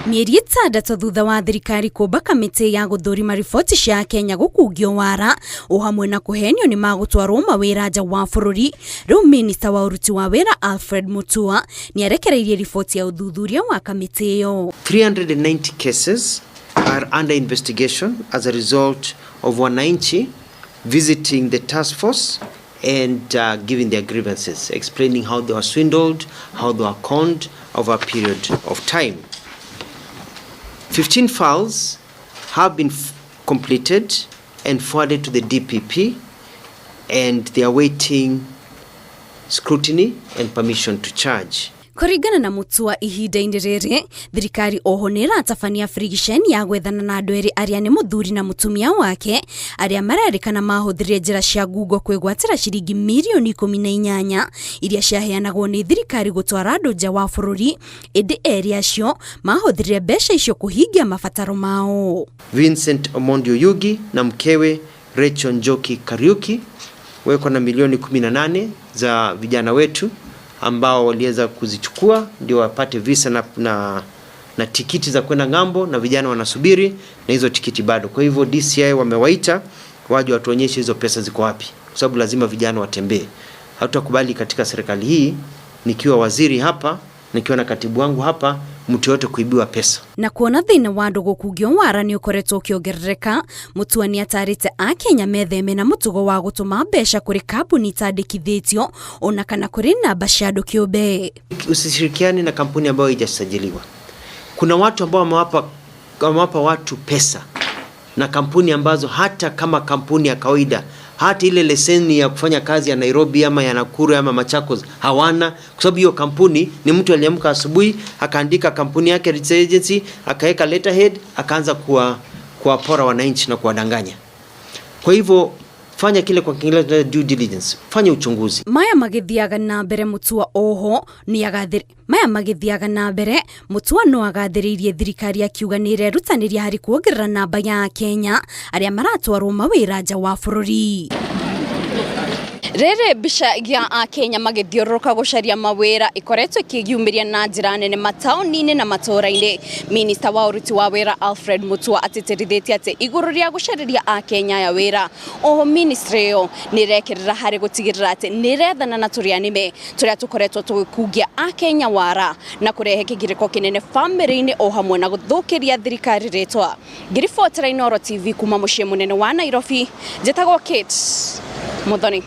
Mieri itandatu thutha wa thirikari kũmba kamĩtĩ ya gũthũrima riboti cia Akenya gũkungio wara o hamwe na kũhenio nĩ magũtwarwo mawĩra nja wa bũrũri, rĩu Minista wa ũruti wa wĩra Alfred Mutua nĩ arekereirie riboti ya ũthuthuria wa kamĩtĩ ĩyo. 390 cases are under investigation as a result of wananchi visiting the task force and giving their grievances, explaining how they were swindled, how they were conned over a period of time. 15 files have been completed and forwarded to the DPP, and they are waiting scrutiny and permission to charge. Kũringana na Mutua ihinda-inĩ rĩrĩ, thirikari oho nĩ ĩratabania friction ya gwethana na andũ erĩ arĩa nĩ mũthuri na mũtumia wake arĩa marerĩkana mahũthĩrire njĩra cia ngungo kwĩgwatĩra ciringi mirioni 18 iria ciaheanagwo nĩ thirikari gũtwara andũ nja wa bũrũri, ĩndĩ erĩ acio mahũthĩrire mbeca icio kũhingia mabataro mao. Vincent Omondi Oyugi na mkewe Rachel Njoki Kariuki weko na milioni 18 za vijana wetu ambao waliweza kuzichukua ndio wapate visa na tikiti za kwenda ngambo, na vijana wanasubiri na hizo tikiti bado. Kwa hivyo DCI wamewaita waje watuonyeshe hizo pesa ziko wapi, kwa sababu lazima vijana watembee. Hatutakubali katika serikali hii, nikiwa waziri hapa, nikiwa na katibu wangu hapa, mtu yote kuibiwa pesa. Na kuona thĩna wa andũ gũkungio wara nĩ ũkoretwo ũkĩongerereka, Mutua nĩ atarĩte Akenya metheme na mũtugo wa gũtũma mbeca kũrĩ kambuni itandĩkithĩtio ona kana kũrĩ namba cia andũ kĩũmbe. Usishirikiane na kampuni ambayo haijasajiliwa. Kuna watu ambao wamewapa watu pesa na kampuni ambazo hata kama kampuni ya kawaida, hata ile leseni ya kufanya kazi ya Nairobi ama ya Nakuru ama Machakos hawana, kwa sababu hiyo kampuni ni mtu aliamka asubuhi akaandika kampuni yake registered agency, akaweka letterhead, akaanza kuwapora wananchi na kuwadanganya. Kwa hivyo fanya kile kwa Kiingereza due diligence, fanya uchunguzi. Maya magithiaga na mbere Mutua oho ni agathiri Maya magithiaga na mbere Mutua no agathiririe thirikari akiuga nĩ irerutanĩria harĩ kuongerera namba ya Akenya arĩa maratwarwo mawĩra nja wa bũrũri. Rere bica ya Akenya magithiũrũrũka gũcaria mawĩra ikoretwo ikĩgiumĩria na njĩra nene mataũni-inĩ na matũũra-inĩ. Minista wa ũruti wa wĩra Alfred Mutua atĩtĩrithĩtie atĩ igũrũ rĩa gũcarĩria Akenya ya wĩra, oho ministry ĩyo nĩ ĩrekerera harĩ gũtigĩrĩra atĩ nĩ ĩrethana na tũrĩanĩme tũrĩa tũkoretwo tũgĩkungia Akenya wara na kũrehe kĩgirĩko kĩnene bamĩrĩ-inĩ o hamwe na gũthũkĩria thirikari rĩtwa. Ngĩribotera Inooro TV kuma mũciĩ mũnene wa Nairobi, njĩtagwo Kate Muthoni.